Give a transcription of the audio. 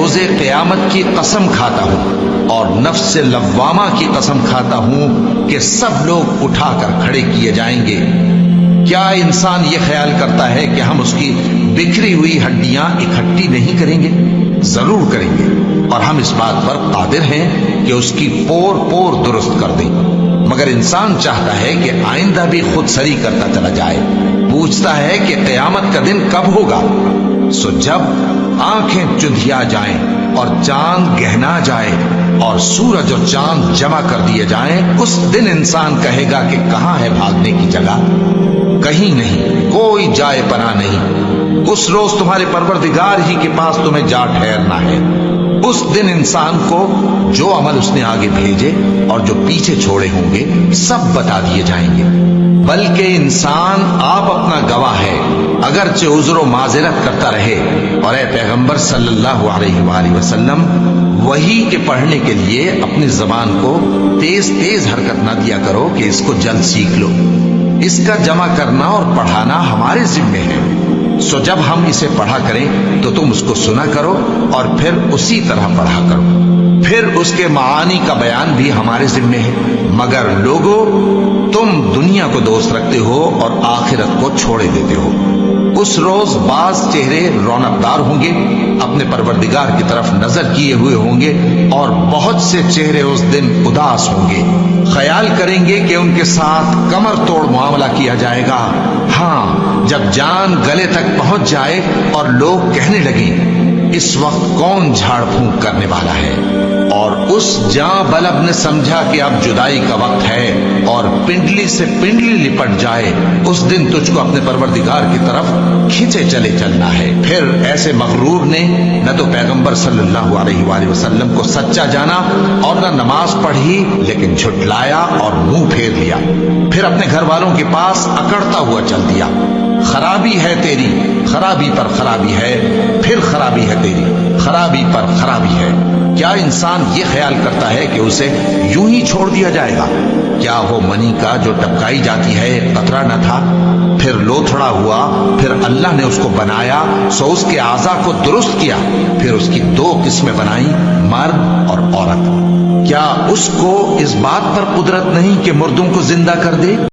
روز قیامت کی قسم کھاتا ہوں اور نفس لوامہ کی قسم کھاتا ہوں کہ سب لوگ اٹھا کر کھڑے کیے جائیں گے۔ کیا انسان یہ خیال کرتا ہے کہ ہم اس کی بکھری ہوئی ہڈیاں اکٹھی نہیں کریں گے؟ ضرور کریں گے، اور ہم اس بات پر قادر ہیں کہ اس کی پور پور درست کر دیں۔ مگر انسان چاہتا ہے کہ آئندہ بھی خود سری کرتا چلا جائے، پوچھتا ہے کہ قیامت کا دن کب ہوگا۔ سو جب آنکھیں چندھیا جائیں اور چاند گہنا جائے اور سورج اور چاند جمع کر دیے جائیں، اس دن انسان کہے گا کہ کہاں ہے بھاگنے کی جگہ؟ کہیں نہیں، کوئی جائے پناہ نہیں۔ اس روز تمہارے پروردگار ہی کے پاس تمہیں جا ٹھہرنا ہے۔ اس دن انسان کو جو عمل اس نے آگے بھیجے اور جو پیچھے چھوڑے ہوں گے سب بتا دیے جائیں گے۔ بلکہ انسان آپ اپنا گواہ ہے، اگرچہ عذر و معذرت کرتا رہے۔ اور اے پیغمبر صلی اللہ علیہ وآلہ وسلم، وحی کے پڑھنے کے لیے اپنی زبان کو تیز تیز حرکت نہ دیا کرو کہ اس کو جلد سیکھ لو۔ اس کا جمع کرنا اور پڑھانا ہمارے ذمے ہے۔ سو جب ہم اسے پڑھا کریں تو تم اس کو سنا کرو اور پھر اسی طرح پڑھا کرو۔ پھر اس کے معانی کا بیان بھی ہمارے ذمے ہے۔ مگر لوگو، تم دنیا کو دوست رکھتے ہو اور آخرت کو چھوڑے دیتے ہو۔ اس روز بعض چہرے رونق دار ہوں گے، اپنے پروردگار کی طرف نظر کیے ہوئے ہوں گے، اور بہت سے چہرے اس دن اداس ہوں گے، خیال کریں گے کہ ان کے ساتھ کمر توڑ معاملہ کیا جائے گا۔ ہاں، جب جان گلے تک پہنچ جائے اور لوگ کہنے لگیں اس وقت کون جھاڑ پھونک کرنے والا ہے، اور اس جاں بلب نے سمجھا کہ اب جدائی کا وقت ہے اور پنڈلی سے پنڈلی لپٹ جائے، اس دن تجھ کو اپنے پروردگار کی طرف کھینچے چلے چلنا ہے۔ پھر ایسے مغرور نے نہ تو پیغمبر صلی اللہ علیہ وآلہ وسلم کو سچا جانا اور نہ نماز پڑھی، لیکن جھٹلایا اور منہ پھیر لیا، پھر اپنے گھر والوں کے پاس اکڑتا ہوا چل دیا۔ خرابی ہے تیری، خرابی پر خرابی ہے، پھر خرابی ہے تیری، خرابی پر خرابی ہے۔ کیا انسان یہ خیال کرتا ہے کہ اسے یوں ہی چھوڑ دیا جائے گا؟ کیا وہ منی کا جو ٹپکائی جاتی ہے قطرہ نہ تھا، پھر لوتھڑا ہوا، پھر اللہ نے اس کو بنایا، سو اس کے اعضاء کو درست کیا، پھر اس کی دو قسمیں بنائیں، مرد اور عورت۔ کیا اس کو اس بات پر قدرت نہیں کہ مردوں کو زندہ کر دے؟